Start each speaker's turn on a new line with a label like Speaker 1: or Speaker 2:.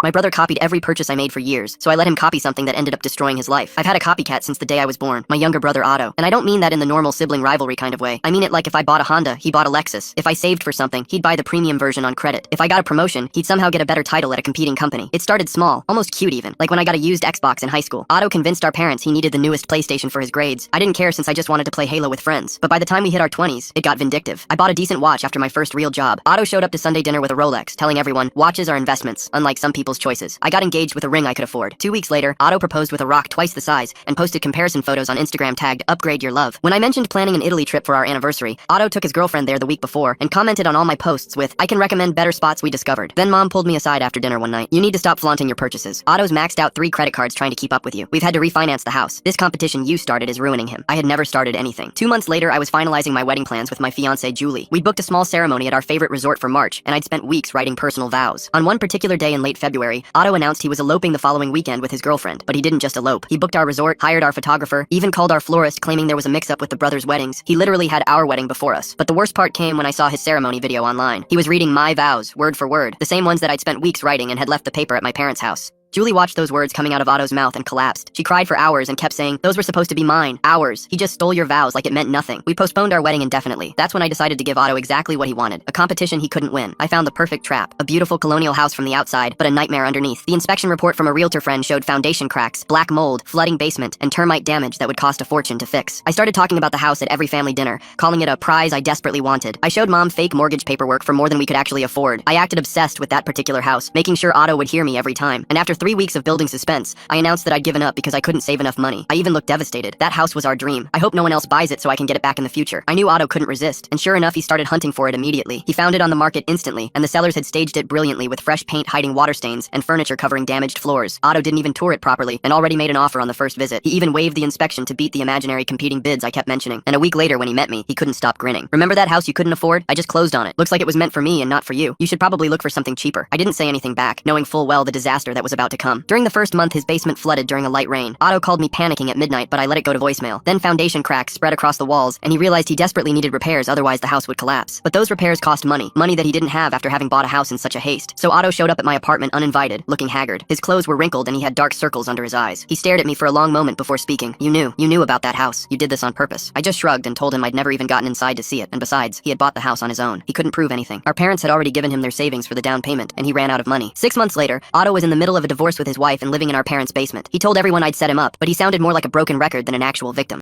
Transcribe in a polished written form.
Speaker 1: My brother copied every purchase I made for years, so I let him copy something that ended up destroying his life. I've had a copycat since the day I was born, my younger brother Otto. And I don't mean that in the normal sibling rivalry kind of way. I mean it like if I bought a Honda, he bought a Lexus. If I saved for something, he'd buy the premium version on credit. If I got a promotion, he'd somehow get a better title at a competing company. It started small, almost cute even, like when I got a used Xbox in high school. Otto convinced our parents he needed the newest PlayStation for his grades. I didn't care since I just wanted to play Halo with friends. But by the time we hit our 20s, it got vindictive. I bought a decent watch after my first real job. Otto showed up to Sunday dinner with a Rolex, telling everyone, watches are investments, unlike some people's choices. I got engaged with a ring I could afford. 2 weeks later, Otto proposed with a rock twice the size and posted comparison photos on Instagram tagged Upgrade Your Love. When I mentioned planning an Italy trip for our anniversary, Otto took his girlfriend there the week before and commented on all my posts with, I can recommend better spots we discovered. Then mom pulled me aside after dinner one night. You need to stop flaunting your purchases. Otto's maxed out 3 credit cards trying to keep up with you. We've had to refinance the house. This competition you started is ruining him. I had never started anything. 2 months later, I was finalizing my wedding plans with my fiancée Julie. We booked a small ceremony at our favorite resort for March, and I'd spent weeks writing personal vows. On one particular day in late February, Otto announced he was eloping the following weekend with his girlfriend, but he didn't just elope. He booked our resort, hired our photographer, even called our florist claiming there was a mix-up with the brothers' weddings. He literally had our wedding before us. But the worst part came when I saw his ceremony video online. He was reading my vows, word for word, the same ones that I'd spent weeks writing and had left the paper at my parents' house. Julie watched those words coming out of Otto's mouth and collapsed. She cried for hours and kept saying, those were supposed to be mine. Ours. He just stole your vows like it meant nothing. We postponed our wedding indefinitely. That's when I decided to give Otto exactly what he wanted. A competition he couldn't win. I found the perfect trap. A beautiful colonial house from the outside, but a nightmare underneath. The inspection report from a realtor friend showed foundation cracks, black mold, flooding basement, and termite damage that would cost a fortune to fix. I started talking about the house at every family dinner, calling it a prize I desperately wanted. I showed mom fake mortgage paperwork for more than we could actually afford. I acted obsessed with that particular house, making sure Otto would hear me every time. And after 3 weeks of building suspense, I announced that I'd given up because I couldn't save enough money. I even looked devastated. That house was our dream. I hope no one else buys it so I can get it back in the future. I knew Otto couldn't resist, and sure enough, he started hunting for it immediately. He found it on the market instantly, and the sellers had staged it brilliantly with fresh paint hiding water stains and furniture covering damaged floors. Otto didn't even tour it properly and already made an offer on the first visit. He even waived the inspection to beat the imaginary competing bids I kept mentioning. And a week later when he met me, he couldn't stop grinning. Remember that house you couldn't afford? I just closed on it. Looks like it was meant for me and not for you. You should probably look for something cheaper. I didn't say anything back, knowing full well the disaster that was about to come. During the first month, his basement flooded during a light rain. Otto called me panicking at midnight, but I let it go to voicemail. Then foundation cracks spread across the walls, and he realized he desperately needed repairs, otherwise the house would collapse. But those repairs cost money that he didn't have after having bought a house in such a haste. So Otto showed up at my apartment uninvited, looking haggard. His clothes were wrinkled and he had dark circles under his eyes. He stared at me for a long moment before speaking. You knew about that house. You did this on purpose. I just shrugged and told him I'd never even gotten inside to see it, and besides, he had bought the house on his own. He couldn't prove anything. Our parents had already given him their savings for the down payment, and he ran out of money. 6 months later, Otto was in the middle of a divorce with his wife and living in our parents' basement. He told everyone I'd set him up, but he sounded more like a broken record than an actual victim.